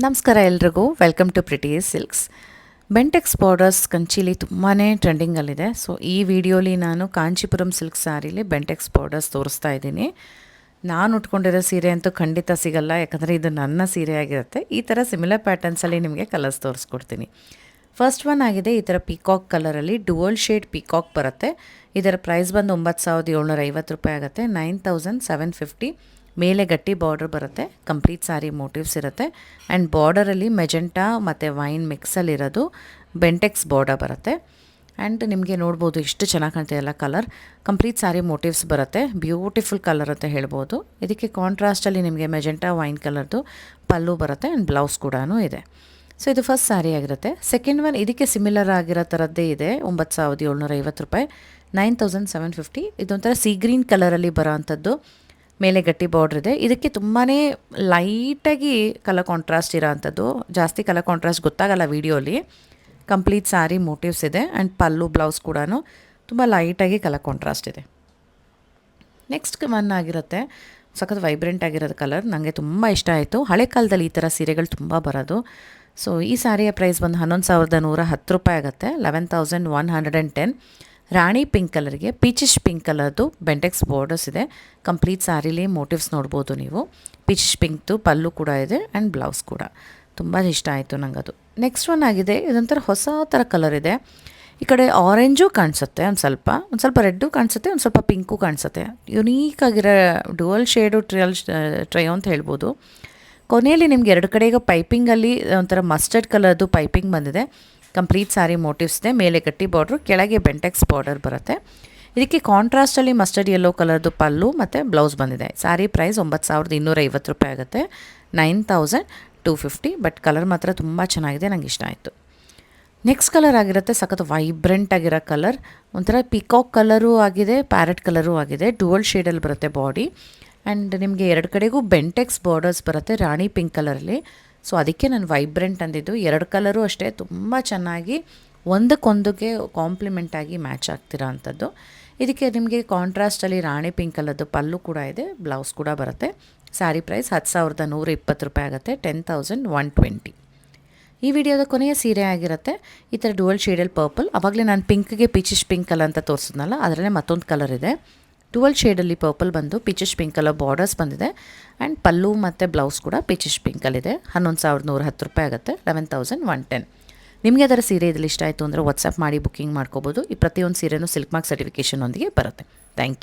ನಮಸ್ಕಾರ ಎಲ್ರಿಗೂ welcome to pretty silks. Bentex borders ಕಂಚಿಲಿ ತುಂಬಾ ಟ್ರೆಂಡಿಂಗಲ್ಲಿದೆ. ಸೊ ಈ ವಿಡಿಯೋಲಿ ನಾನು ಕಾಂಚೀಪುರಂ ಸಿಲ್ಕ್ ಸ್ಯಾರಿಲಿ ಬೆಂಟೆಕ್ಸ್ ಬಾರ್ಡರ್ಸ್ ತೋರಿಸ್ತಾ ಇದ್ದೀನಿ. ನಾನು ಉಟ್ಕೊಂಡಿರೋ ಸೀರೆ ಅಂತೂ ಖಂಡಿತ ಸಿಗಲ್ಲ, ಯಾಕಂದರೆ ಇದು ನನ್ನ ಸೀರೆ ಆಗಿರುತ್ತೆ. ಈ ಥರ ಸಿಮಿಲರ್ ಪ್ಯಾಟರ್ನ್ಸಲ್ಲಿ ನಿಮಗೆ ಕಲರ್ಸ್ ತೋರಿಸ್ಕೊಡ್ತೀನಿ. ಫಸ್ಟ್ ಒನ್ ಆಗಿದೆ ಈ ಥರ ಪೀಕಾಕ್ ಕಲರಲ್ಲಿ ಡುವಲ್ ಶೇಡ್ ಪೀಕಾಕ್ ಬರುತ್ತೆ. ಇದರ ಪ್ರೈಸ್ ಬಂದು 9750 ರೂಪಾಯಿ ಆಗುತ್ತೆ. 9750. ಮೇಲೆ ಗಟ್ಟಿ ಬಾರ್ಡರ್ ಬರುತ್ತೆ, ಕಂಪ್ಲೀಟ್ ಸಾರಿ ಮೋಟಿವ್ಸ್ ಇರುತ್ತೆ. ಆ್ಯಂಡ್ ಬಾರ್ಡರಲ್ಲಿ ಮೆಜೆಂಟಾ ಮತ್ತು ವೈನ್ ಮಿಕ್ಸಲ್ಲಿರೋದು ಬೆಂಟೆಕ್ಸ್ ಬಾರ್ಡರ್ ಬರುತ್ತೆ. ಆ್ಯಂಡ್ ನಿಮಗೆ ನೋಡ್ಬೋದು ಎಷ್ಟು ಚೆನ್ನಾಗಿ ಕಾಣ್ತಿದೆಯಲ್ಲ ಕಲರ್. ಕಂಪ್ಲೀಟ್ ಸಾರಿ ಮೋಟಿವ್ಸ್ ಬರುತ್ತೆ, ಬ್ಯೂಟಿಫುಲ್ ಕಲರ್ ಅಂತ ಹೇಳ್ಬೋದು. ಇದಕ್ಕೆ ಕಾಂಟ್ರಾಸ್ಟಲ್ಲಿ ನಿಮಗೆ ಮೆಜೆಂಟಾ ವೈನ್ ಕಲರ್ದು ಪಲ್ಲು ಬರುತ್ತೆ ಆ್ಯಂಡ್ ಬ್ಲೌಸ್ ಕೂಡ ಇದೆ. ಸೊ ಇದು ಫಸ್ಟ್ ಸ್ಯಾರಿ ಆಗಿರುತ್ತೆ. ಸೆಕೆಂಡ್ ಒನ್ ಇದಕ್ಕೆ ಸಿಮಿಲರ್ ಆಗಿರೋ ಥರದ್ದೇ ಇದೆ, 9750 ರೂಪಾಯಿ, 9750. ಇದೊಂಥರ ಸೀ ಗ್ರೀನ್ ಕಲರಲ್ಲಿ ಬರೋ ಅಂಥದ್ದು, ಮೇಲೆ ಗಟ್ಟಿ ಬಾರ್ಡ್ರ್ ಇದೆ. ಇದಕ್ಕೆ ತುಂಬಾ ಲೈಟಾಗಿ ಕಲರ್ ಕಾಂಟ್ರಾಸ್ಟ್ ಇರೋ ಅಂಥದ್ದು, ಜಾಸ್ತಿ ಕಲರ್ ಕಾಂಟ್ರಾಸ್ಟ್ ಗೊತ್ತಾಗಲ್ಲ ವೀಡಿಯೋಲಿ. ಕಂಪ್ಲೀಟ್ ಸ್ಯಾರಿ ಮೋಟಿವ್ಸ್ ಇದೆ ಆ್ಯಂಡ್ ಪಲ್ಲು ಬ್ಲೌಸ್ ಕೂಡ ತುಂಬ ಲೈಟಾಗಿ ಕಲರ್ ಕಾಂಟ್ರಾಸ್ಟ್ ಇದೆ. ನೆಕ್ಸ್ಟ್ ಒನ್ ಆಗಿರುತ್ತೆ ಸಖತ್ ವೈಬ್ರೆಂಟ್ ಆಗಿರೋದು ಕಲರ್, ನನಗೆ ತುಂಬ ಇಷ್ಟ ಆಯಿತು. ಹಳೆ ಕಾಲದಲ್ಲಿ ಈ ಥರ ಸೀರೆಗಳು ತುಂಬ ಬರೋದು. ಸೊ ಈ ಸ್ಯಾರಿಯ ಪ್ರೈಸ್ ಬಂದು 11,110 ರೂಪಾಯಿ ಆಗುತ್ತೆ, 11,110. ರಾಣಿ ಪಿಂಕ್ ಕಲರ್ಗೆ ಪೀಚಿಶ್ ಪಿಂಕ್ ಕಲರ್ದು ಬೆಂಟೆಕ್ಸ್ ಬಾರ್ಡರ್ಸ್ ಇದೆ. ಕಂಪ್ಲೀಟ್ ಸ್ಯಾರಿಲಿ ಮೋಟಿವ್ಸ್ ನೋಡ್ಬೋದು ನೀವು. ಪೀಚಿಶ್ ಪಿಂಕ್ದು ಪಲ್ಲು ಕೂಡ ಇದೆ ಆ್ಯಂಡ್ ಬ್ಲೌಸ್ ಕೂಡ. ತುಂಬ ಇಷ್ಟ ಆಯಿತು ನನಗದು. ನೆಕ್ಸ್ಟ್ ಒನ್ ಆಗಿದೆ, ಇದೊಂಥರ ಹೊಸ ಥರ ಕಲರ್ ಇದೆ. ಈ ಕಡೆ ಆರೆಂಜು ಕಾಣಿಸುತ್ತೆ, ಒಂದು ಸ್ವಲ್ಪ ರೆಡ್ಡು ಕಾಣಿಸುತ್ತೆ, ಒಂದು ಸ್ವಲ್ಪ ಪಿಂಕು ಕಾಣಿಸುತ್ತೆ. ಯುನೀಕ್ ಆಗಿರೋ ಡುವಲ್ ಶೇಡು ಟ್ರೈ ಅಂತ ಹೇಳ್ಬೋದು. ಕೊನೆಯಲ್ಲಿ ನಿಮ್ಗೆ ಎರಡು ಕಡೆಗೆ ಪೈಪಿಂಗಲ್ಲಿ ಒಂಥರ ಮಸ್ಟರ್ಡ್ ಕಲರ್ದು ಪೈಪಿಂಗ್ ಬಂದಿದೆ. ಕಂಪ್ಲೀಟ್ ಸ್ಯಾರಿ ಮೋಟಿವ್ಸ್ ಇದೆ, ಮೇಲೆ ಗಟ್ಟಿ ಬಾರ್ಡ್ರು, ಕೆಳಗೆ ಬೆಂಟೆಕ್ಸ್ ಬಾರ್ಡರ್ ಬರುತ್ತೆ. ಇದಕ್ಕೆ ಕಾಂಟ್ರಾಸ್ಟಲ್ಲಿ ಮಸ್ಟರ್ಡ್ ಯೆಲ್ಲೋ ಕಲರ್ದು ಪಲ್ಲು ಮತ್ತು ಬ್ಲೌಸ್ ಬಂದಿದೆ. ಸ್ಯಾರಿ ಪ್ರೈಸ್ 9250 ರೂಪಾಯಿ ಆಗುತ್ತೆ, 9250. ಬಟ್ ಕಲರ್ ಮಾತ್ರ ತುಂಬ ಚೆನ್ನಾಗಿದೆ, ನನಗೆ ಇಷ್ಟ ಆಯಿತು. ನೆಕ್ಸ್ಟ್ ಕಲರ್ ಆಗಿರುತ್ತೆ ಸಖತ್ ವೈಬ್ರೆಂಟ್ ಆಗಿರೋ ಕಲರ್, ಒಂಥರ ಪಿಕಾಕ್ ಕಲರೂ ಆಗಿದೆ, ಪ್ಯಾರೆಟ್ ಕಲರೂ ಆಗಿದೆ. ಡುವಲ್ ಶೇಡಲ್ಲಿ ಬರುತ್ತೆ ಬಾಡಿ ಆ್ಯಂಡ್ ನಿಮಗೆ ಎರಡು ಕಡೆಗೂ ಬೆಂಟೆಕ್ಸ್ ಬಾರ್ಡರ್ಸ್ ಬರುತ್ತೆ ರಾಣಿ ಪಿಂಕ್ ಕಲರಲ್ಲಿ. ಸೊ ಅದಕ್ಕೆ ನಾನು ವೈಬ್ರೆಂಟ್ ಅಂದಿದ್ದು. ಎರಡು ಕಲರು ಅಷ್ಟೇ ತುಂಬ ಚೆನ್ನಾಗಿ ಒಂದಕ್ಕೊಂದಕ್ಕೆ ಕಾಂಪ್ಲಿಮೆಂಟಾಗಿ ಮ್ಯಾಚ್ ಆಗ್ತಿರೋ ಅಂಥದ್ದು. ಇದಕ್ಕೆ ನಿಮಗೆ ಕಾಂಟ್ರಾಸ್ಟಲ್ಲಿ ರಾಣಿ ಪಿಂಕ್ ಕಲರ್ದು ಪಲ್ಲು ಕೂಡ ಇದೆ, ಬ್ಲೌಸ್ ಕೂಡ ಬರುತ್ತೆ. ಸ್ಯಾರಿ ಪ್ರೈಸ್ 10,120 ರೂಪಾಯಿ ಆಗುತ್ತೆ, 10,120. ಈ ವಿಡಿಯೋದ ಕೊನೆಯ ಸೀರೆ ಆಗಿರುತ್ತೆ ಈ ಥರ ಡುವಲ್ ಶೇಡಲ್ಲಿ ಪರ್ಪಲ್. ಆವಾಗಲೇ ನಾನು ಪಿಂಕ್ಗೆ ಪೀಚಿಶ್ ಪಿಂಕ್ ಕಲರ್ ಅಂತ ತೋರಿಸಿದ್ನಲ್ಲ, ಅದರಲ್ಲೇ ಮತ್ತೊಂದು ಕಲರ್ ಇದೆ. ಡುವಲ್ ಶೇಡಲ್ಲಿ ಪರ್ಪಲ್ ಬಂದು ಪೀಚಿಶ್ ಪಿಂಕ್ ಕಲರ್ ಬಾರ್ಡರ್ಸ್ ಬಂದಿದೆ ಆ್ಯಂಡ್ ಪಲ್ಲು ಮತ್ತು ಬ್ಲೌಸ್ ಕೂಡ ಪೀಚಿಶ್ ಪಿಂಕಲ್ಲಿದೆ. 11,110 ರೂಪಾಯಿ ಆಗುತ್ತೆ, 11,110. ನಿಮಗೆ ಅದರ ಸೀರೆ ಇದ್ರಲ್ಲಿ ಇಷ್ಟ ಆಯಿತು ಅಂದರೆ ವಾಟ್ಸಪ್ ಮಾಡಿ ಬುಕ್ಕಿಂಗ್ ಮಾಡ್ಕೋಬೋದು. ಈ ಪ್ರತಿಯೊಂದು ಸೀರೆನೂ ಸಿಲ್ಕ್ ಮಾರ್ಕ್ ಸರ್ಟಿಫಿಕೇಷನ್ ಒಂದಿಗೆ ಬರುತ್ತೆ. Thank you.